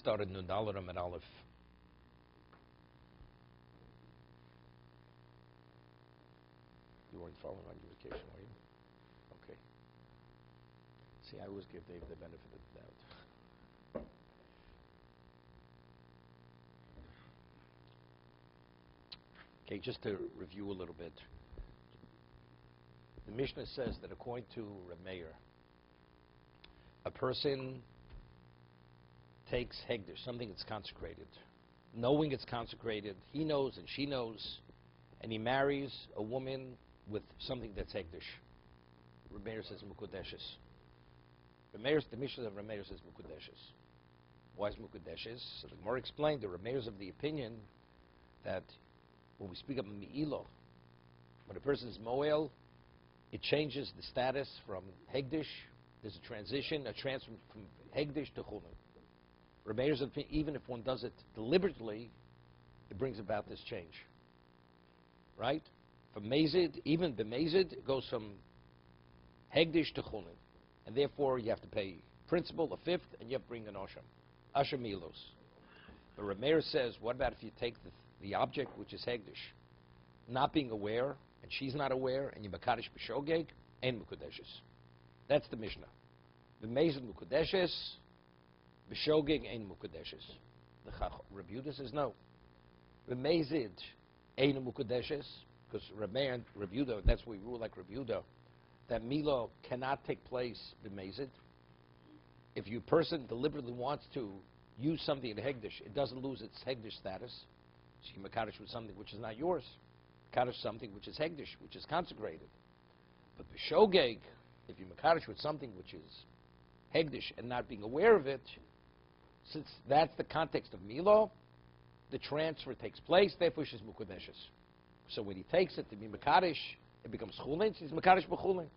Started Nundalaram and Aleph. You weren't following on your vacation, were you? Okay. See, I always give Dave the benefit of the doubt. Okay, just to review a little bit. The Mishnah says that according to Reb Meir, a person takes hegdish, something that's consecrated, knowing it's consecrated, he knows and she knows, and he marries a woman with something that's hegdish. Reb Meir says mukudeshes. The Mishnah of Reb Meir says mukudeshes. Why is mukudeshes? So the Gemara explained the Reb Meir is of the opinion that when we speak of mi'ilo, when a person is moel, it changes the status from hegdish. There's a transition, a transfer from hegdish to chulin. Reb Meir's opinion, even if one does it deliberately, it brings about this change. Right? From mazid, even b'mazid, it goes from hegdish to chulin. And therefore, you have to pay principal, a fifth, and you have to bring an osham. Asher milos. But Reb Meir says, what about if you take the object, which is hegdish, not being aware, and she's not aware, and you makadish b'shogeg, and mukudeshes. That's the Mishnah. B'mezid mukudeshes, b'shogeg ein mukudeshes. The Rabbi Yehuda says no. B'mezid ein mukudeshes, because Rabbi Meir and Rabbi Yehuda, that's what we rule like Rabbi Yehuda, that Milo cannot take place b'mezid. If your person deliberately wants to use something in hegdish, it doesn't lose its hegdish status. So you makadish with something which is not yours. Makadish something which is hegdish, which is consecrated. But b'shogeg, if you makadish with something which is hegdish and not being aware of it, since that's the context of Milo, the transfer takes place, therefore she's mukudeshes. So when he takes it to be makadish, it becomes chulin, he's makadish b'chulin.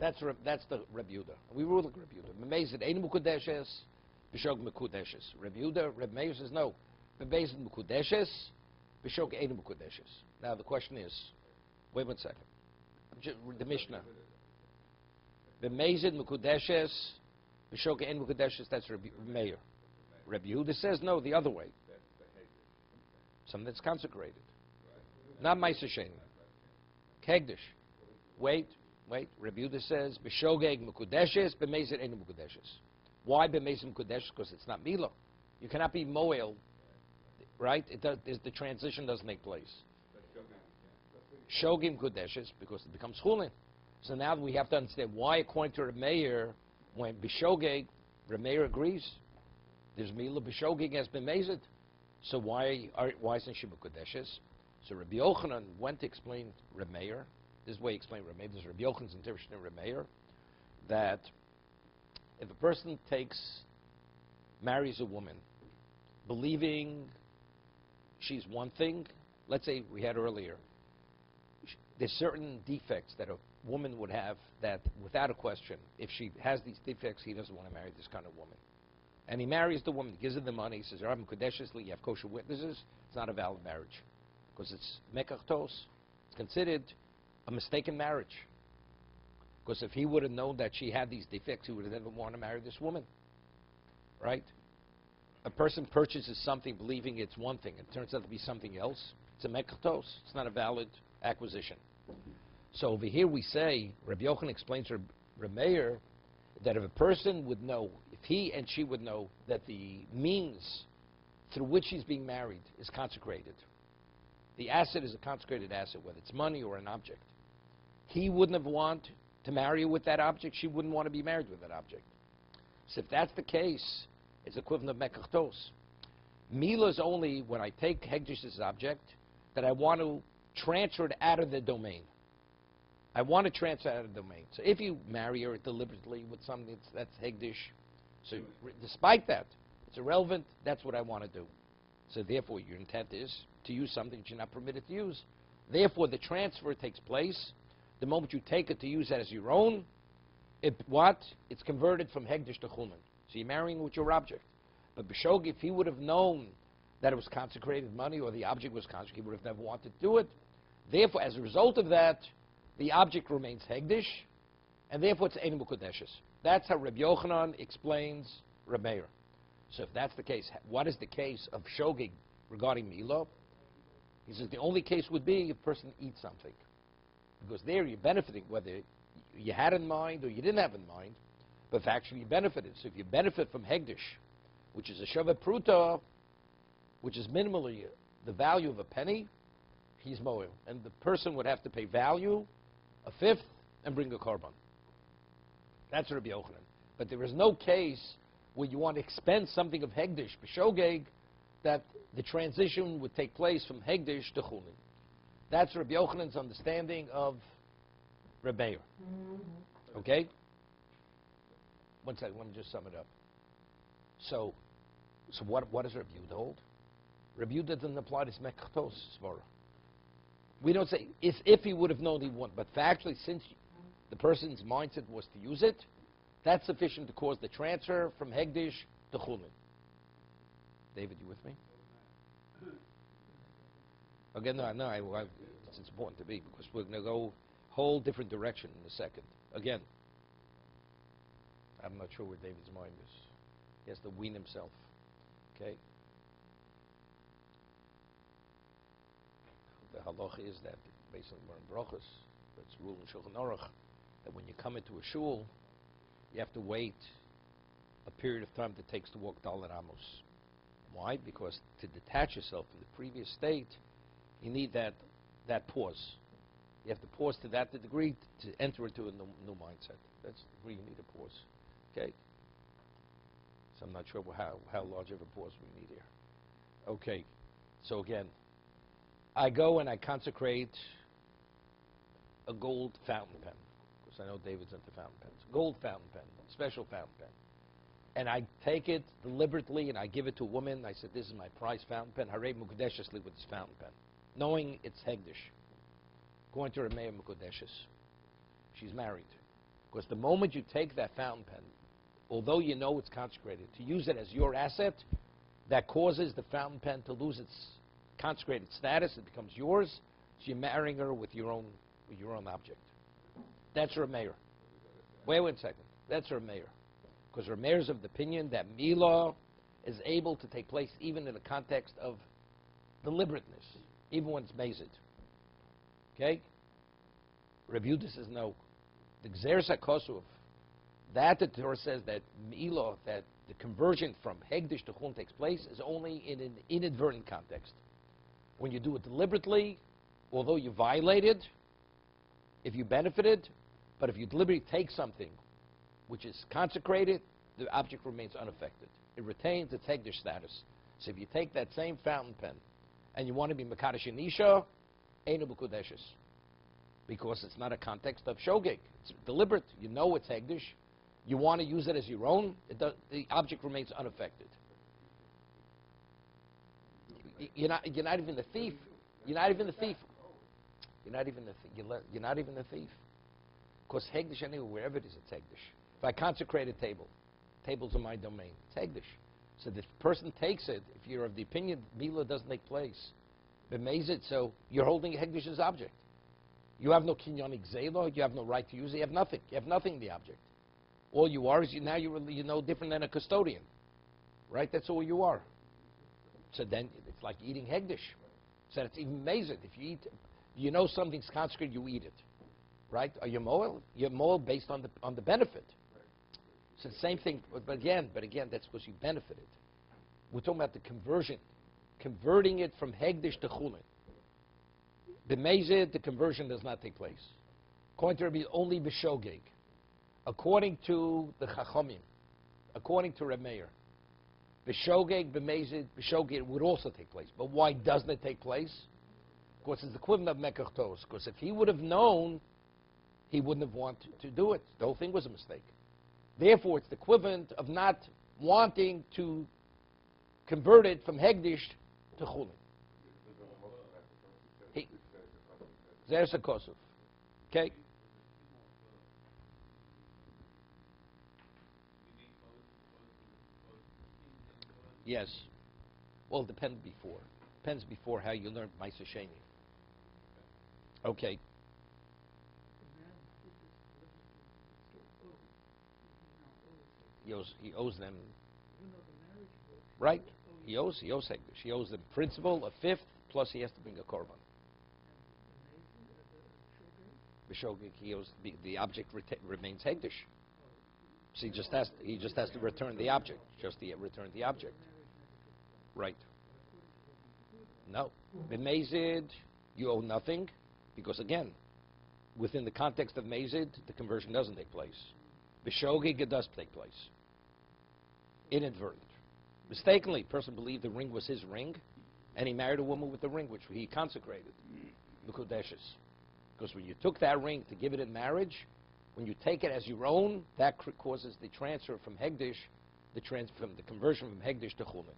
That's the Reb Yehuda. We rule like Reb Yehuda. B'mezid ein mukudeshes, b'shog mukudeshes. Reb Yehuda, Reb Meir says no. B'mezid mukudeshes, b'shog ein mukudeshes. Now the question is, wait 1 second. The Mishnah. B'mezid mukudeshes, b'shog ein mukudeshes. That's Reb Meir. Reb Yehuda says no, the other way. Something that's consecrated, not ma'aser shenim. Kegdish. Wait. Reb Yehuda says b'shogeg mukudeshes, b'mezid ein mukudeshes. Why b'mezid mukudeshes? Because it's not milo. You cannot be moel, right? The transition doesn't take place. Shogim mukudeshes because it becomes chulin. So now we have to understand why, according to Reb Meir, when b'shogeg, Reb Meir agrees. There's milo b'shogeg as b'mezid. So why isn't she mukudeshes? So Rabbi Yochanan went to explain Reb Meir. This is the way he explained Reb Meir. This is Rabbi Yochanan's interpretation of Reb Meir, that if a person marries a woman, believing she's one thing, let's say we had earlier, there's certain defects that a woman would have that, without a question, if she has these defects, he doesn't want to marry this kind of woman. And he marries the woman, gives her the money, he says, you have kosher witnesses, it's not a valid marriage. Because it's mekachtos, it's considered a mistaken marriage. Because if he would have known that she had these defects, he would have never wanted to marry this woman. Right? A person purchases something believing it's one thing. It turns out to be something else. It's a mekachtos. It's not a valid acquisition. So over here we say, Rabbi Yochanan explains to Reb Meir, that if a person would know, if he and she would know that the means through which she's being married is consecrated, the asset is a consecrated asset, whether it's money or an object, he wouldn't have wanted to marry her with that object, she wouldn't want to be married with that object. So if that's the case, it's equivalent of mekachtos. Mila is only when I take hegdish's object that I want to transfer it out of the domain. I want to transfer out of the domain. So if you marry her deliberately with something that's hegdish, so despite that, it's irrelevant, that's what I want to do. So therefore, your intent is to use something that you're not permitted to use. Therefore, the transfer takes place. The moment you take it to use it as your own, it's converted from hegdish to chulin. So you're marrying with your object. But b'shog, if he would have known that it was consecrated money or the object was consecrated, he would have never wanted to do it. Therefore, as a result of that, the object remains hegdish, and therefore it's ein mukudeshes. That's how Rabbi Yochanan explains Rameir. So if that's the case, what is the case of shogeg regarding Mila? He says the only case would be if a person eats something. Because there you're benefiting, whether you had in mind or you didn't have in mind, but if actually you benefited. So if you benefit from Hegdish, which is a Shavet Pruta, which is minimally the value of a penny, he's moil. And the person would have to pay value, a fifth, and bring a korban. That's Rabbi Yochanan. But there is no case where you want to expend something of Hegdish, b'shogeg, that the transition would take place from Hegdish to Chulin. That's Rabbi Yochanan's understanding of Rebbeir. Okay? One second, let me just sum it up. So what does Rabbi Yehuda hold? Rabbi Yehuda doesn't apply this mekachtos svara. We don't say if he would have known he won, but factually, since the person's mindset was to use it, that's sufficient to cause the transfer from Hegdish to Chulin. David, you with me? Again, no, it's important to be, because we're going to go a whole different direction in a second. Again, I'm not sure where David's mind is. He has to wean himself. Okay? The halacha is that, based on the brachos, it's rule in Shulchan Aruch, that when you come into a shul, you have to wait a period of time that it takes to walk Dalet Amos. Why? Because to detach yourself from the previous state, you need that pause. You have to pause to that degree to enter into a new mindset. That's the degree you need a pause. Okay? So I'm not sure how large of a pause we need here. Okay. So again, I go and I consecrate a gold fountain pen. Of course, I know David's into fountain pens. Gold fountain pen, special fountain pen. And I take it deliberately and I give it to a woman. I said, this is my prized fountain pen. Harei mukadeshesli with this fountain pen. Knowing it's Hegdish. Going to Rameh Mukadeshes. She's married. Because the moment you take that fountain pen, although you know it's consecrated, to use it as your asset, that causes the fountain pen to lose its consecrated status. It becomes yours. So you're marrying her with your own object. That's Rameir. Wait a second. That's Rameir. Because Rameir is of the opinion that Milah is able to take place even in the context of deliberateness, even when it's mazid. Okay? Rabbi Yehuda says no. The Gzeres HaKosuv, that the Torah says that Milah, that the conversion from Hegdish to Chulin takes place, is only in an inadvertent context. When you do it deliberately, although you violated, if you benefited, but if you deliberately take something which is consecrated, the object remains unaffected. It retains its Hegdish status. So if you take that same fountain pen and you want to be Mekadosh Nisha, Einu B'Kudeshes. Because it's not a context of shogeg. It's deliberate. You know it's Hegdish. You want to use it as your own, the object remains unaffected. You're not even the thief. You're not even the thief. You're not even the thief. Because Hegdish, anyway, wherever it is, it's Hegdish. If I consecrate a table, tables are my domain. It's Hegdish. So the person takes it, if you're of the opinion Milah doesn't take place, b'mezid, so you're holding Hegdish's object. You have no kinyan gzela, you have no right to use it, you have nothing. You have nothing in the object. All you are is you're no different than a custodian. Right? That's all you are. So then it's like eating Hegdish. So it's even amazing. If you eat, you know something's consecrated, you eat it. Right? Are you moel? You're moel based on the benefit. So the same thing, but again, that's because you benefited. We're talking about the conversion. Converting it from Hegdish to Chulin. B'mezid, the conversion does not take place. According to Rabbi, only b'shogeg. According to the Chachamim, according to Reb Meir, b'shogeg, b'mezid, b'shogeg would also take place. But why doesn't it take place? Because it's the equivalent of Mekach Tos. Because if he would have known, he wouldn't have wanted to do it. The whole thing was a mistake. Therefore, it's the equivalent of not wanting to convert it from Hegdish to Chulin. There's a Kosov. Okay? Yes. Well, it depends before. Depends before how you learned Ma'aseh Sheni. Okay. He owes them Right? He owes Hegdish. He owes the principal a fifth, plus he has to bring a korban. B'shogeg, he owes the object remains Hegdish. So he just has to return the object. Return the object. Right. No. B'mezid, you owe nothing, because again, within the context of Mezid, the conversion doesn't take place. B'shogeg, it does take place. Inadvertent. Mistakenly, a person believed the ring was his ring, and he married a woman with the ring, which he consecrated. Mekudeshes. Because when you took that ring to give it in marriage, when you take it as your own, that causes the transfer from Hegdish, from the conversion from Hegdish to Chulin.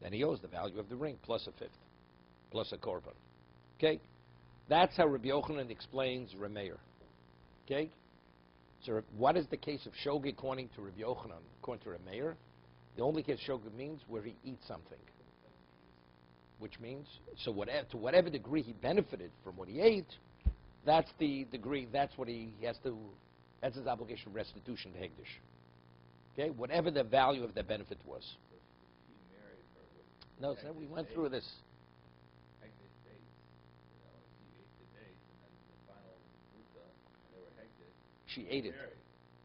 Then he owes the value of the ring, plus a fifth, plus a korban. Okay? That's how Rabbi Yochanan explains Rameir. Okay? So what is the case of Shogeg according to Rabbi Yochanan, according to Rameir? The only case Shogeg means where he eats something. Which means, so to whatever degree he benefited from what he ate, that's the degree, that's what he has to, that's his obligation of restitution to Hegdish. Okay? Whatever the value of that benefit was. No, so we went through this. She ate it.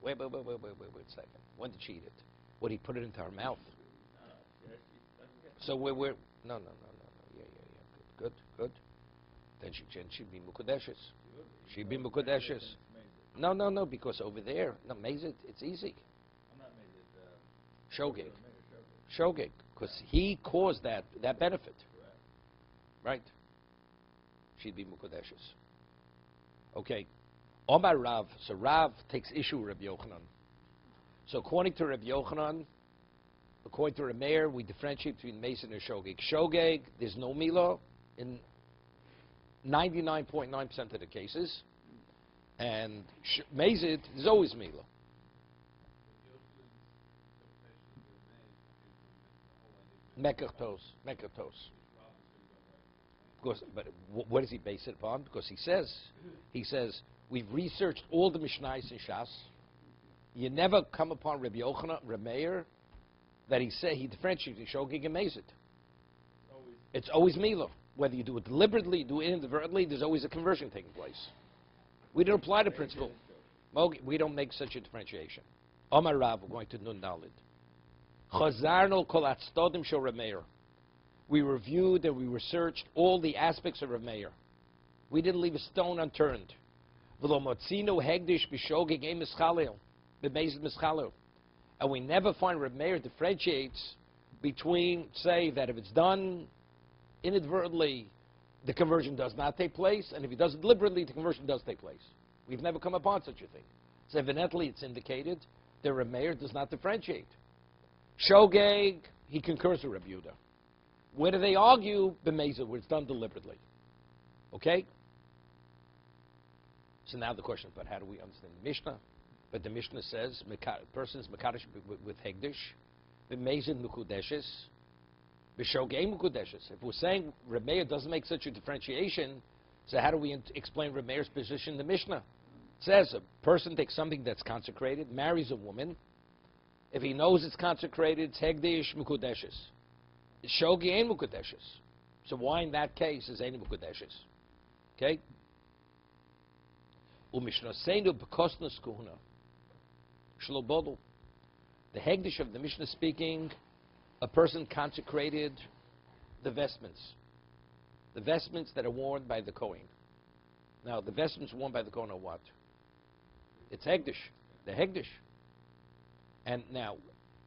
Wait a second. When did she eat it? What, he put it into her mouth? So we're no. Yeah. Good. Then she'd be mukudeshes. She'd be mukudeshes. No, because over there, no, Mezid, it's easy. Shogeg, because he caused that benefit. Right? She'd be mukudeshes. Okay. Omar Rav, so Rav takes issue with Rabbi Yochanan. So according to Rabbi Yochanan, according to Rameir, we differentiate between Mason and Shogeg. Shogeg, there's no Mila in 99.9% of the cases. And Mazid, there's always Mila. Mekachtos. But what does he base it upon? Because he says, we've researched all the Mishnayos in Shas. You never come upon Rabbi Yochanan, Rameir, that he differentiates Shogeg and Mazid. It's always Mila. Whether you do it deliberately, do it inadvertently, there's always a conversion taking place. We don't apply the principle. We don't make such a differentiation. Omar Rav, we're going to Nun Dalid. Chazarno kol atzodim shel Rameir. We reviewed and we researched all the aspects of Rameir. We didn't leave a stone unturned. V'lo motzino hegdish b'shogeg ein mischalel, b'mezid mischalel. And we never find Rameir differentiates between, say, that if it's done inadvertently, the conversion does not take place, and if he does it deliberately, the conversion does take place. We've never come upon such a thing. So evidently it's indicated that Rameir does not differentiate. Shogeg, he concurs with Rabbi Yehuda. Where do they argue? B'mezid, where it's done deliberately. Okay? So now the question is, but how do we understand the Mishnah? But the Mishnah says, person is Mekadosh with Hegdish, B'mezid Mekudeshes, B'shogeg Mekudeshes. If we're saying Rameir doesn't make such a differentiation, so how do we explain Rameir's position in the Mishnah? It says a person takes something that's consecrated, marries a woman. If he knows it's consecrated, it's Hegdish Mekudeshes. Shogeg ain't Mekudeshes. So why in that case is ain't Mekudeshes? Okay? U'mishnah seinu b'kosnos kuhuna. Shlobodel. The Hegdish of the Mishnah speaking, a person consecrated the vestments. The vestments that are worn by the Kohen. Now, the vestments worn by the Kohen are what? It's Hegdish. The Hegdish. And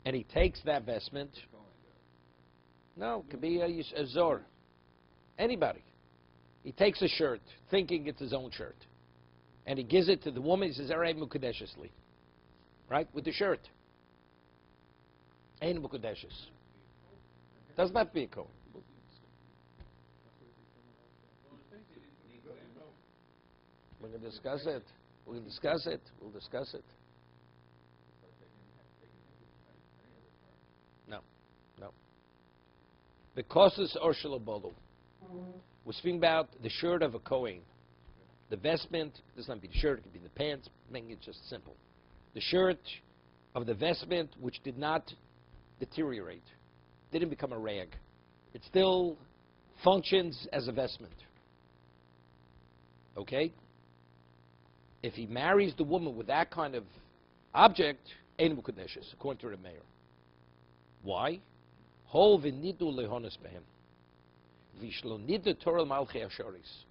he takes that vestment. No, it could be a Zor. Anybody. He takes a shirt, thinking it's his own shirt. And he gives it to the woman. He says, Arei Mukadeshesli. Right? With the shirt. Ein Mukadeshes. Doesn't have to be a Kohen. We're going to discuss it. We'll discuss it. No. Because it's Orshel Bodel. We're speaking about the shirt of a Kohen. The vestment, doesn't have to be the shirt, it could be the pants, making it just simple. The shirt of the vestment which did not deteriorate. Didn't become a rag. It still functions as a vestment. Okay? If he marries the woman with that kind of object, ein mukadeshes, according to the mayor. Why? Hol v'nidu lehonas behem. V'shlo nidu Torah malchei ashoris.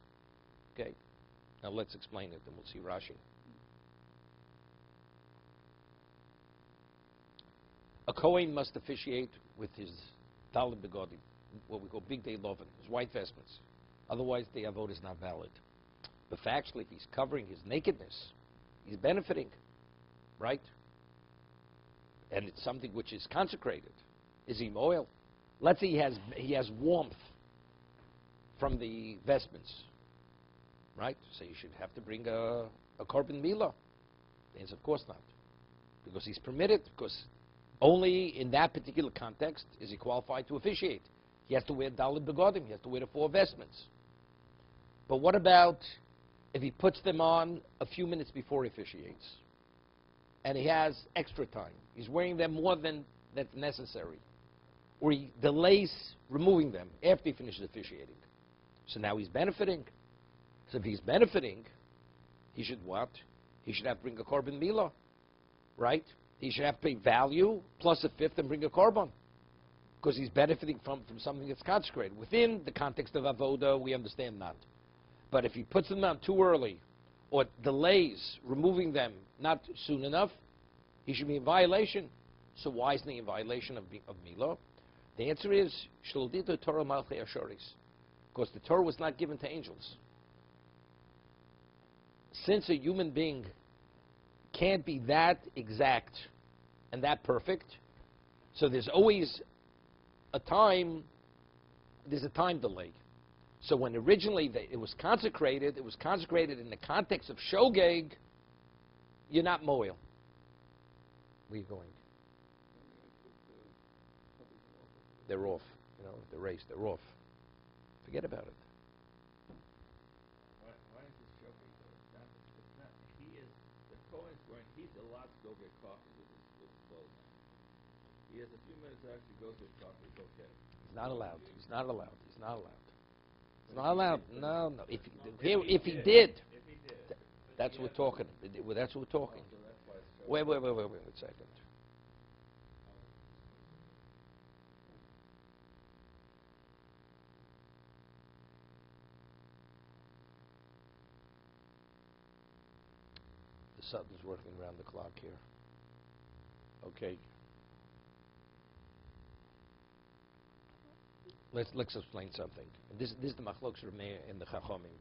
Okay? Now let's explain it, and we'll see Rashi. A Kohen must officiate with his Dalit Begodim, what we call Big Day Loven, his white vestments. Otherwise, the avod is not valid. But factually, if he's covering his nakedness, he's benefiting, right? And it's something which is consecrated. Is he moil? Let's say he has warmth from the vestments, right? So you should have to bring a korban milah. The answer, of course not, because he's permitted. Because only in that particular context is he qualified to officiate. He has to wear Dalit Begodim. He has to wear the 4 vestments. But what about if he puts them on a few minutes before he officiates, and he has extra time? He's wearing them more than that's necessary, or he delays removing them after he finishes officiating. So now he's benefiting. So if he's benefiting, he should what? He should have to bring a korban milah, right? He should have to pay value plus a fifth and bring a korban, because he's benefiting from something that's consecrated. Within the context of avoda, we understand that. But if he puts them on too early, or delays removing them not soon enough, he should be in violation. So why isn't he in violation of milah? The answer is Shlodito Torah Malchei Ashoris, because the Torah was not given to angels. Since a human being can't be that exact and that perfect, so there's always a time delay. So when originally it was consecrated in the context of shogeg, you're not moil. Where are you going? They're off. You know, the race, they're off. Forget about it. Why is this shogeg? It's not. He is the Kohen's wearing. He's allowed to go get coffee with his clothes. He has a few minutes to actually go get coffee. It's okay. He's not allowed. He's not allowed. He's not allowed. It's not allowed. No. If he did, that's what we're talking. That's what we're talking. Wait a second. The sun is working around the clock here. Okay. Let's explain something. This is the machlokes Rameh and the Chachamim.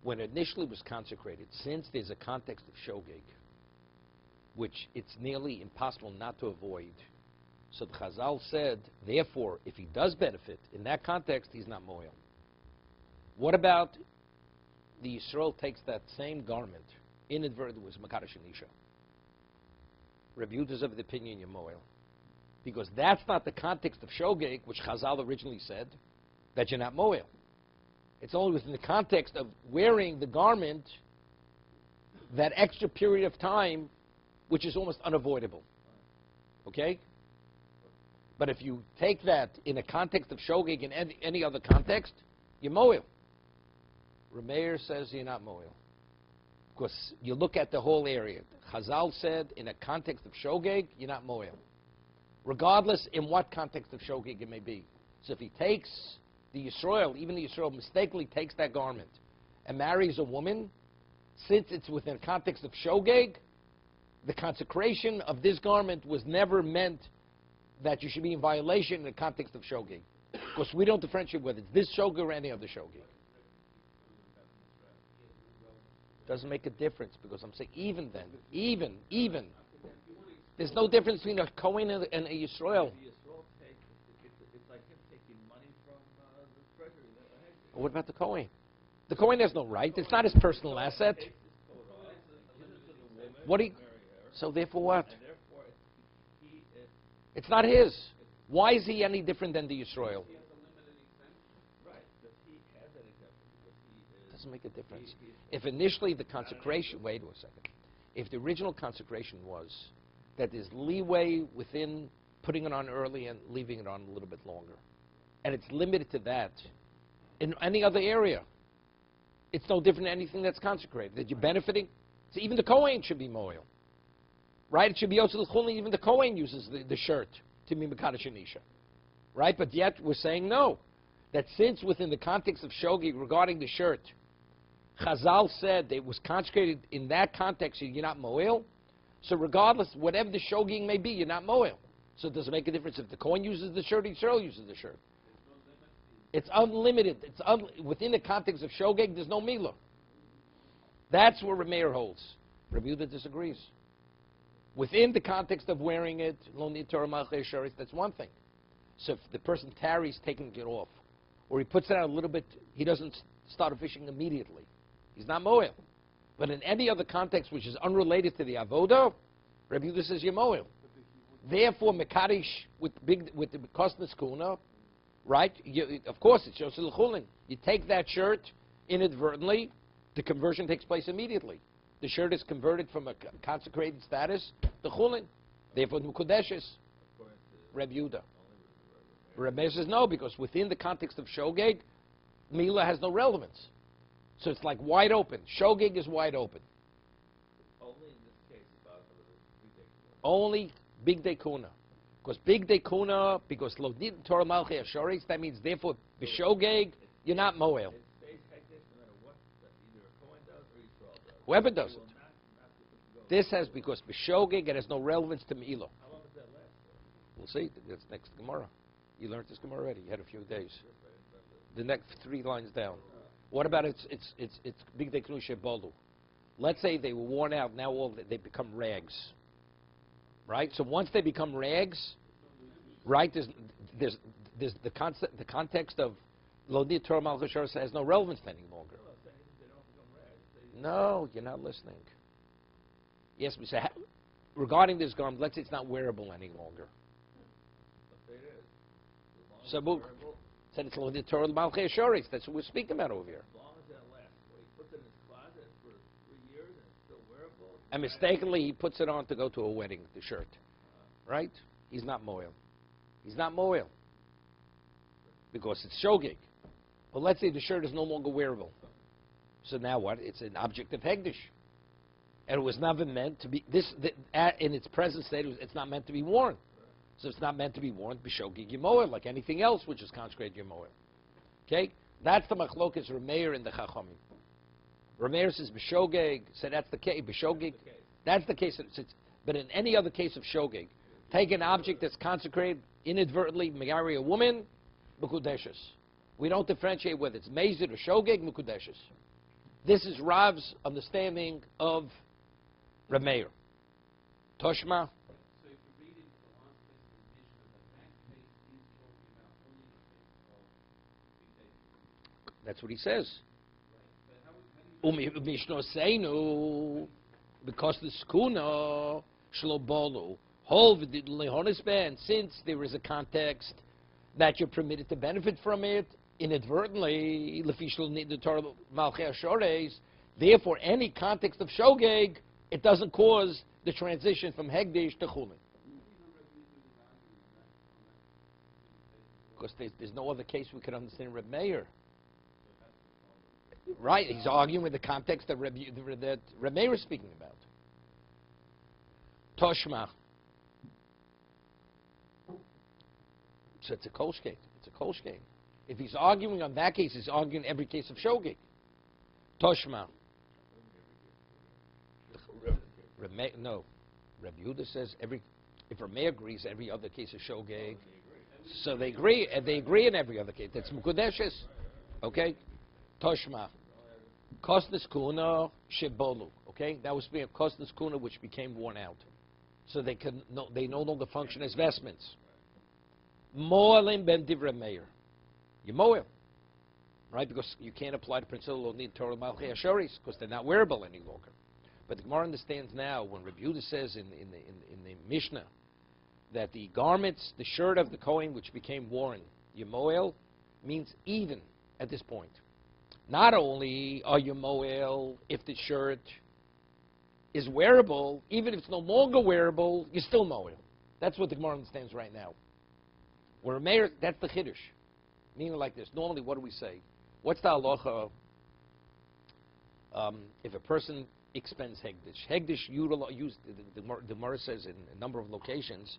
When it initially was consecrated, since there's a context of shogeg, which it's nearly impossible not to avoid, so the Chazal said, therefore, if he does benefit in that context, he's not moil. What about the Yisrael takes that same garment, inadvertently was Makadosh Nisha? Rabbi Yehuda's of the opinion you're moil. Because that's not the context of shogeg, which Chazal originally said, that you're not moil. It's only within the context of wearing the garment that extra period of time, which is almost unavoidable. Okay? But if you take that in a context of shogeg in any other context, you're moil. Rameir says you're not moil. Because you look at the whole area. Chazal said in a context of shogeg, you're not moil. Regardless in what context of shogeg it may be. So if he takes the Yisrael, even the Yisrael mistakenly takes that garment and marries a woman, since it's within the context of shogeg, the consecration of this garment was never meant that you should be in violation in the context of shogeg. Because we don't differentiate whether it's this shogeg or any other shogeg. Doesn't make a difference, because I'm saying even then, even. There's no difference between a Kohen and a Yisrael. It's like him taking money from the treasury. What about the Kohen? The Kohen has no right. It's not his personal asset. What do you, so therefore what? It's not his. Why is he any different than the Yisrael? Doesn't make a difference. If initially the consecration, wait a second. If the original consecration was that there's leeway within putting it on early and leaving it on a little bit longer, and it's limited to that, in any other area, it's no different than anything that's consecrated. That you're benefiting. So even the Kohen should be moil. Right? It should be also the even the Kohen uses the shirt to be Mekadosh Anisha. Right? But yet we're saying no. That since within the context of Shogig regarding the shirt, Chazal said it was consecrated in that context, you're not moil. So regardless, whatever the Shogig may be, you're not moil. So it doesn't make a difference if the Kohen uses the shirt or Yisrael uses the shirt. It's unlimited. Within the context of Shogeg, there's no Milah. That's where Rameir holds. Rabbi Yehuda disagrees. Within the context of wearing it, Lo Nid Torah Malchei Sharis, that's one thing. So if the person tarries taking it off, or he puts it out a little bit, he doesn't start fishing immediately. He's not moel. But in any other context which is unrelated to the avodah, Rabbi Yehuda says you're moel. Therefore, Mekadosh with the Kosnes Kuna, right? Of course, it's Yosel Chulin. You take that shirt inadvertently, the conversion takes place immediately. The shirt is converted from a consecrated status to Chulin. Therefore, Mukudeshes. Rabbi Yehuda. Rabbi says no, because within the context of Shogeg, Mila has no relevance. So it's like wide open. Shogeg is wide open. Only in this case about the Only Big Day Kuna. Because Big Day Kuna, because Lo Nid Torah Malchei Ashoris, that means therefore B'Shogeg, you're not Moel. It stays hekdesh no matter what either a Kohen does or Yisrael does. Whoever does They it. will not go. This has, because B'Shogeg, it has no relevance to Milo. How long does that last for? We'll see. That's next Gemara. You learned this Gemara already. You had a few days. The next 3 lines down. What about it's Big Day Kuna Shebolu? Let's say they were worn out. Now they become rags. Right? So once they become rags, right, there's the context of Lo Nid Torah Malchei Sharis has no relevance any longer. No, you're not listening. Yes, we say, regarding this garment, let's say it's not wearable any longer. Sabuk said it's Lo Nid Torah Malchei Sharis. That's what we're speaking about over here. As long as that lasts. Well, he puts it in his closet for 3 years and it's still wearable. And mistakenly, he puts it on to go to a wedding, the shirt. Right? He's not moil. He's not moil. Because it's shogig. But let's say the shirt is no longer wearable. So now what? It's an object of hegdish. And it was never meant to be, in its present state, it's not meant to be worn. So it's not meant to be worn, b'shogig yemoel, like anything else which is consecrated yemoel. Okay? That's the machlokas Rameir in the Chachamim. Rameir says b'shogeg, so that's the case. B'shogeg, that's the case. But in any other case of shogeg, take an object that's consecrated inadvertently, marry a woman, mekudeshes. We don't differentiate whether it's mezid or shogeg, mekudeshes. This is Rav's understanding of Rameir. Toshma. So if you read into the last place of the Mishnah, that case is talking about only the case of big day. That's what he says. Right. But how do you... Mishnah Seinu, because the skuna shlobolu hol v'lehonisben, since there is a context that you're permitted to benefit from it inadvertently, lefishul nid Torah malchei ashores. Therefore, any context of shogeg, it doesn't cause the transition from hegdish to chulin. Because there's no other case we could understand Reb Meir. Right, he's arguing with the context that Reb Meir is speaking about. Toshma. So it's a kolshkeit. It's a kolshkeit. If he's arguing on that case, he's arguing every case of shogeg. Toshma. No. Reb Yehuda says if Rameir agrees, every other case is shogeg. So they agree, and they agree in every other case. That's mukudeshes. Okay? Toshma. Kosnes kuna shebolu. Okay? That was being a kosnes kuna which became worn out. So they no longer function as vestments. Mo'alim ben divrei Meir. You mo'il. Right? Because you can't apply the principle of nid Torah malchei ashoris because they're not wearable any longer. But the Gemara understands now when Rabbi Yehuda says in the Mishnah that the garments, the shirt of the Kohen which became worn, Yemoel, means even at this point. Not only are you Moel if the shirt is wearable, even if it's no longer wearable, you're still mowing. That's what the Gemara understands right now. Where a mayor, that's the chiddush. Meaning like this. Normally, what do we say? What's the halacha if a person expends hegdish? Hegdish used, the Gemara says in a number of locations,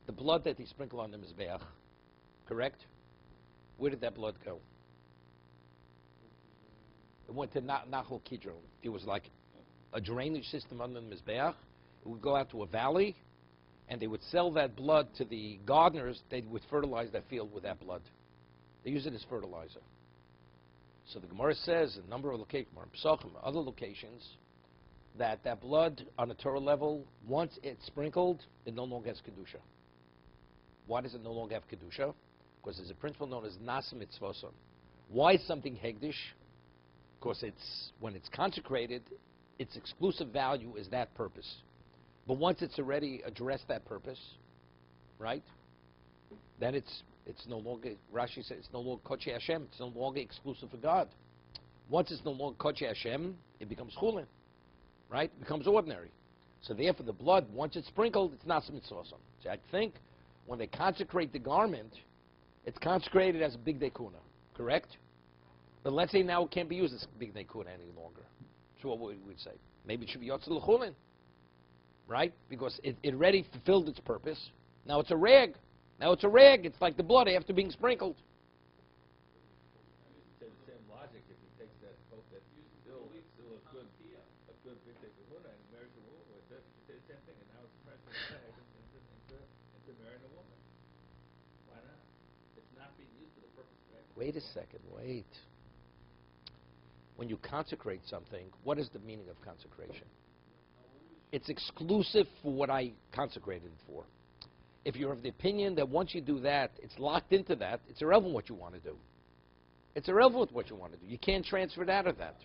the blood that he sprinkled on the mizbeach, correct? Where did that blood go? It went to Nachal Kidron. It was like a drainage system under the mizbeach. It would go out to a valley, and they would sell that blood to the gardeners. They would fertilize that field with that blood. They use it as fertilizer. So the Gemara says in a number of locations, other locations, that blood on a Torah level, once it's sprinkled, it no longer has Kedusha. Why does it no longer have Kedusha? Because there's a principle known as Nasa Mitzvoson. Why is something Hegdish? Because when it's consecrated, its exclusive value is that purpose. But once it's already addressed that purpose, right, then it's no longer, Rashi says, it's no longer Kodesh Hashem. It's no longer exclusive for God. Once it's no longer Kodesh Hashem, it becomes chulin, right? It becomes ordinary. So therefore, the blood, once it's sprinkled, it's not mitzvosam. So I think when they consecrate the garment, it's consecrated as a big dekuna, correct? But let's say now it can't be used as big dekuna any longer. So what would we say? Maybe it should be yotzel l'chulin, right? Because it already fulfilled its purpose. Now it's a rag. Now it's a rag. It's like the blood after being sprinkled. I mean, to the same logic, if he takes that coat that's still a good big dekuna and marries a woman with it, you say the same thing, and now it's transferred into marrying a woman. Why not? It's not being used for the purpose, right? Wait a second. Wait. When you consecrate something, what is the meaning of consecration? It's exclusive for what I consecrated it for. If you're of the opinion that once you do that, it's locked into that, it's irrelevant what you want to do. It's irrelevant what you want to do. You can't transfer it out of that.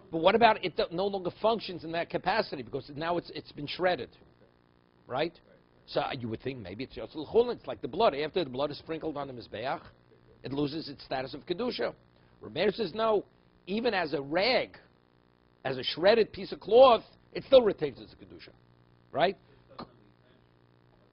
But what about it no longer functions in that capacity because now it's been shredded, right? So you would think maybe it's yotzul chulin. It's like the blood. After the blood is sprinkled on the mizbeach, it loses its status of kedusha. Rameir says no. Even as a rag, as a shredded piece of cloth, it still retains its kedusha, right?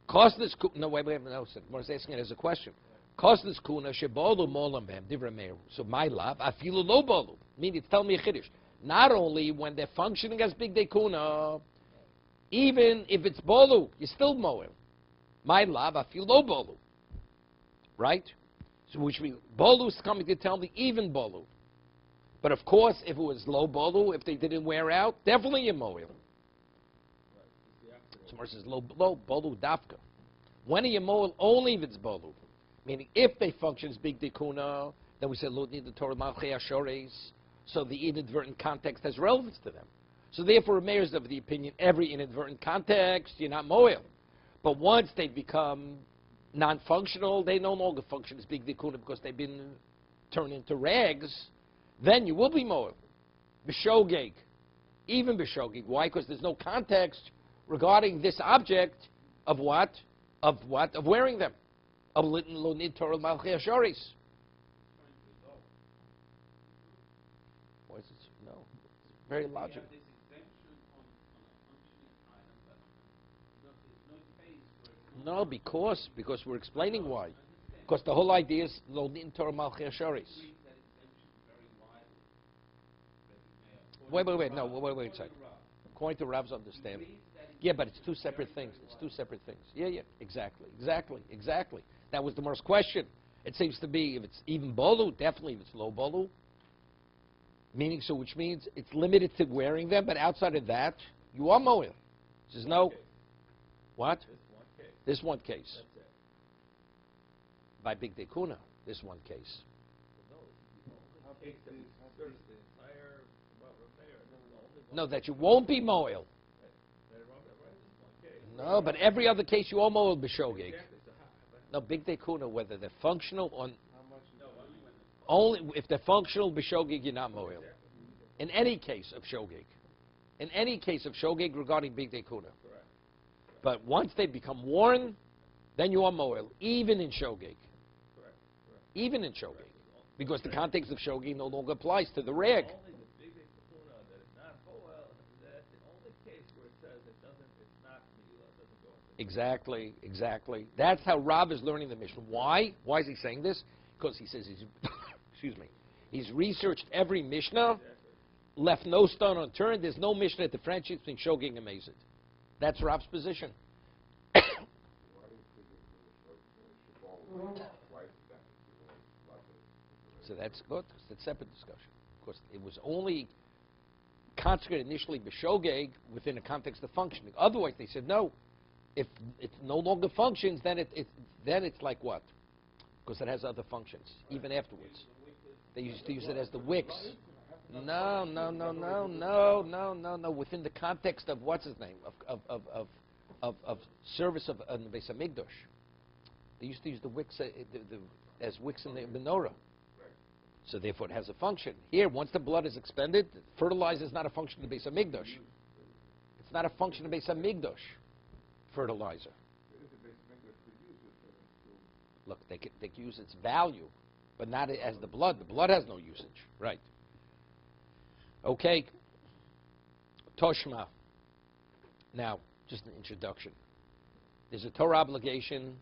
Kostas no wait no. I was asking it as a question. Kostas kuna shebolu molam b'hem divrei meir. So my love, afilu lo bolu. Meaning it's telling me a chiddush. Not only when they're functioning as big dekuna, even if it's bolu, you're still moel. My love, afilu lo bolu. Right? So which means bolu is coming to tell me even bolu. But of course, if it was low bolu, if they didn't wear out, definitely a moil. Someone says low bolu dafka. When are you moil? Only if it's bolu. Meaning, if they function as big dekuna, then we say lo need the Torah malchei ashores. So the inadvertent context has relevance to them. So therefore, Meir is of the opinion every inadvertent context you're not moil. But once they become non-functional, they no longer function as big dekuna because they've been turned into rags. Then you will be moel. B'shogeg. Even b'shogeg. Why? Because there's no context regarding this object of what? Of what? Of wearing them. Of lo nid Torah malchei ashoris. Why is it? No. It's very logical. This exemption on a functioning item, but there's no case where No, because we're explaining why. Because the whole idea is lo nid Torah malchei ashoris. Wait a second. According to Rav's understanding. Yeah, but it's two separate things. It's two separate things. Yeah, exactly. That was the first question. It seems to be if it's even bolu, definitely if it's low bolu. Meaning, so which means it's limited to wearing them, but outside of that, you are moil. Says no. What? This one case. By big dekuna, this one case. No, that you won't be moil. No, but every other case you are moil b'shogeg. No, big dekuna, whether they're functional or only if they're functional b'shogeg, you're not moil. In any case of shogeg, regarding big dekuna. But once they become worn, then you are moil, even in shogeg. Even in shogeg, because the context of shogeg no longer applies to the rag. Only the big dekuna that is not moel, that's the only case Exactly, exactly. That's how Rav is learning the Mishnah. Why? Why is he saying this? Because he says he's, excuse me, he's researched every Mishnah, left no stone unturned. There's no Mishnah that differentiates between Shogeg and Mazid. That's Rav's position. So that's good. That's a separate discussion. Of course, it was only consecrated initially b'shogeg within the context of functioning. Otherwise, they said no. If it no longer functions, then it's like what? Because it has other functions even afterwards. They used to use it as the wicks. No. Within the context of what's his name of service of the Beis Hamikdash, they used to use the wicks as wicks in the menorah. So therefore, it has a function. Here, once the blood is expended, fertilizer is not a function of the Beis Hamikdash. It's not a function of the Beis Hamikdash. Fertilizer. Look, they can use its value, but not as the blood. The blood has no usage, right? Okay. Toshma. Now, just an introduction. There's a Torah obligation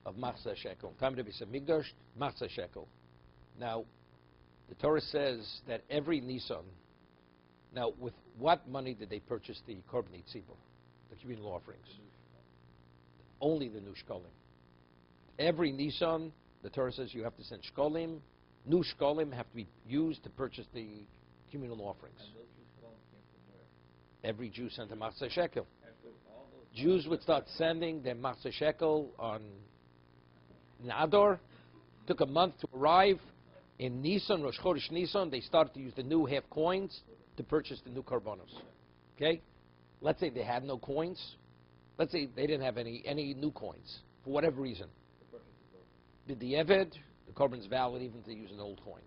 of Machzah Shekel. Time to be Beis Hamikdash, Machzah Shekel. Now, the Torah says that every Nisan. Now, with what money did they purchase the Korban Tzibur, the communal offerings? Only the new shkolim. Every Nisan, the Torah says you have to send shkolim. New shkolim have to be used to purchase the communal offerings. And those two columns came from where? Every Jew sent a Machzah Shekel. After all those Jews would start sending their Machzah Shekel on Adar. Took a month to arrive. In Nisan, Rosh Chodesh Nisan, they started to use the new half coins to purchase the new korbanos. Okay? Let's say they had no coins. Let's say they didn't have any new coins for whatever reason. Did the Eved, the korban is valid even to use an old coin.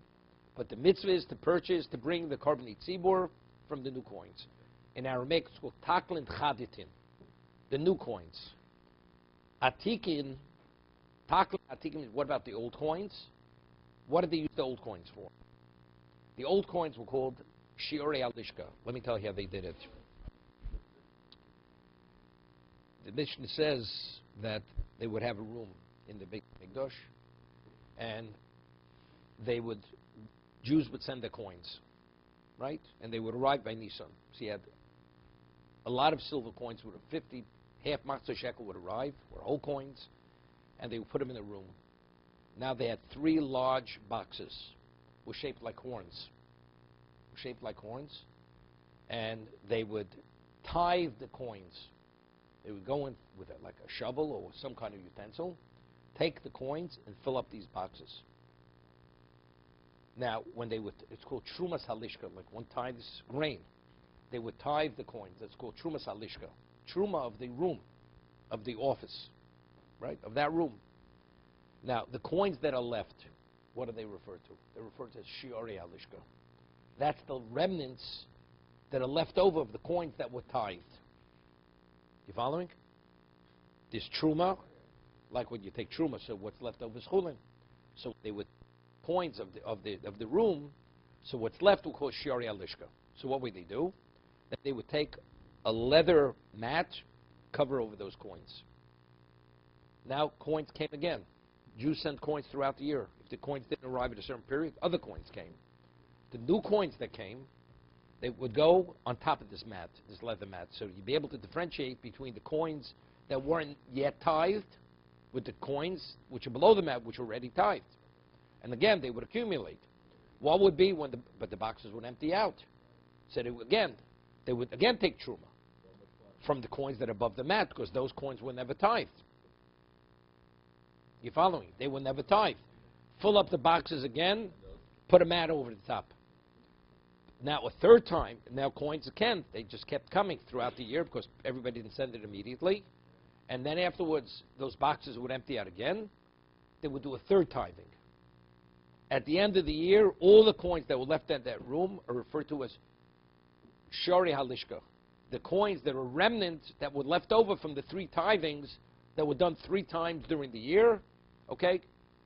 But the mitzvah is to purchase, to bring the korban tzibur from the new coins. In Aramaic, it's called taklin chaditin, the new coins. Atikin, taklin atikin, what about the old coins? What did they use the old coins for? The old coins were called shiorei al-lishka. Let me tell you how they did it. The Mishnah says that they would have a room in the Beit Mikdash, and Jews would send their coins, right? And they would arrive by Nisan. So you had a lot of silver coins, with 50, half Machzah Shekel would arrive, or whole coins, and they would put them in a room. Now they had 3 large boxes, were shaped like horns. And they would tithe the coins. They would go in with like a shovel or some kind of utensil, take the coins and fill up these boxes. Now, when they would, it's called Trumas Halishka, like one tithes grain. They would tithe the coins. That's called Trumas Halishka. Truma of the room, of the office, right? Of that room. Now, the coins that are left, what do they refer to? They're referred to as shiorei halishka. That's the remnants that are left over of the coins that were tithed. You following? There's truma, like when you take truma, so what's left over is chulin. So they would coins of the room. So what's left we call shiorei halishka. So what would they do? That they would take a leather mat, cover over those coins. Now coins came again. Jews sent coins throughout the year. If the coins didn't arrive at a certain period, other coins came. The new coins that came, they would go on top of this mat, this leather mat. So you'd be able to differentiate between the coins that weren't yet tithed with the coins which are below the mat, which were already tithed. And again, they would accumulate. What would be but the boxes would empty out. So they would again take truma from the coins that are above the mat, because those coins were never tithed. You following? They were never tithed. Fill up the boxes again, put a mat over the top. Now a third time, now coins again, they just kept coming throughout the year because everybody didn't send it immediately. And then afterwards, those boxes would empty out again. They would do a third tithing. At the end of the year, all the coins that were left in that room are referred to as shiorei halishka. The coins that were remnants that were left over from the 3 tithings that were done 3 times during the year. Okay?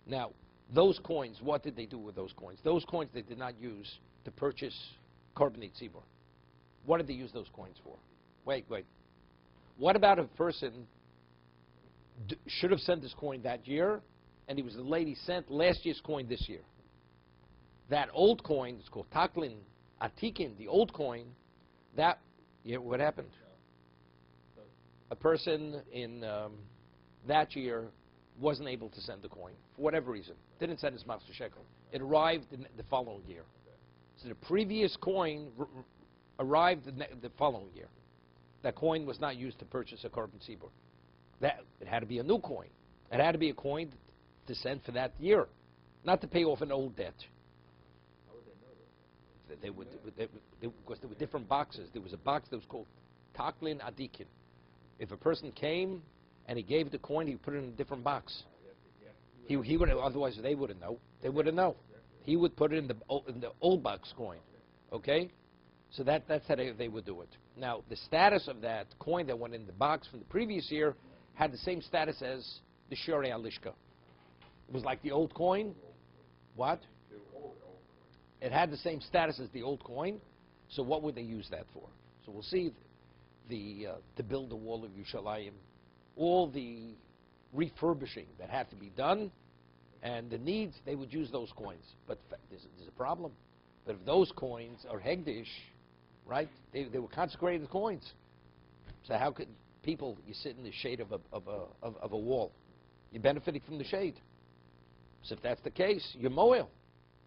Now, those coins, what did they do with those coins? Those coins they did not use to purchase korban tzibur. What did they use those coins for? Wait. What about a person should have sent this coin that year, and he was the lady sent last year's coin this year. That old coin, it's called Taklin Atikin, the old coin, that, what happened? A person in that year wasn't able to send the coin, for whatever reason. Didn't send his master shekel. It arrived the following year. So the previous coin arrived the following year. That coin was not used to purchase a korban tzibur. It had to be a new coin. It had to be a coin to send for that year, not to pay off an old debt. How would they know that? Because there were different boxes. There was a box that was called Taklin Adikin. If a person came and he gave the coin, he put it in a different box. He would, otherwise they wouldn't know. They wouldn't know. He would put it in the old box coin. Okay? So that's how they would do it. Now, the status of that coin that went in the box from the previous year had the same status as the Shorei Alishka. It was like the old coin. What? It had the same status as the old coin. So what would they use that for? So we'll see to build the wall of Yerushalayim, all the refurbishing that had to be done, and the needs, they would use those coins. But there's a problem. But if those coins are Hegdish, right, they were consecrated coins. So how could people, you sit in the shade of a wall, you're benefiting from the shade. So if that's the case, you're moel,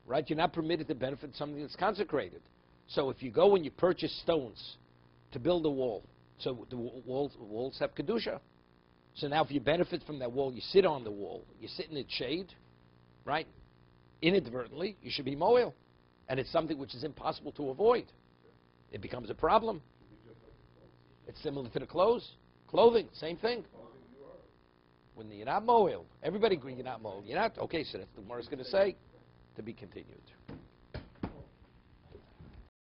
right? You're not permitted to benefit something that's consecrated. So if you go and you purchase stones to build a wall, so the walls have kedusha. So now if you benefit from that wall, you sit on the wall, you sit in its shade, right? Inadvertently, you should be moel. And it's something which is impossible to avoid. It becomes a problem. It's similar to the clothing, same thing. When you're not moel, everybody agrees you're not moel. You're not, okay, so that's the Gemara is going to say, to be continued.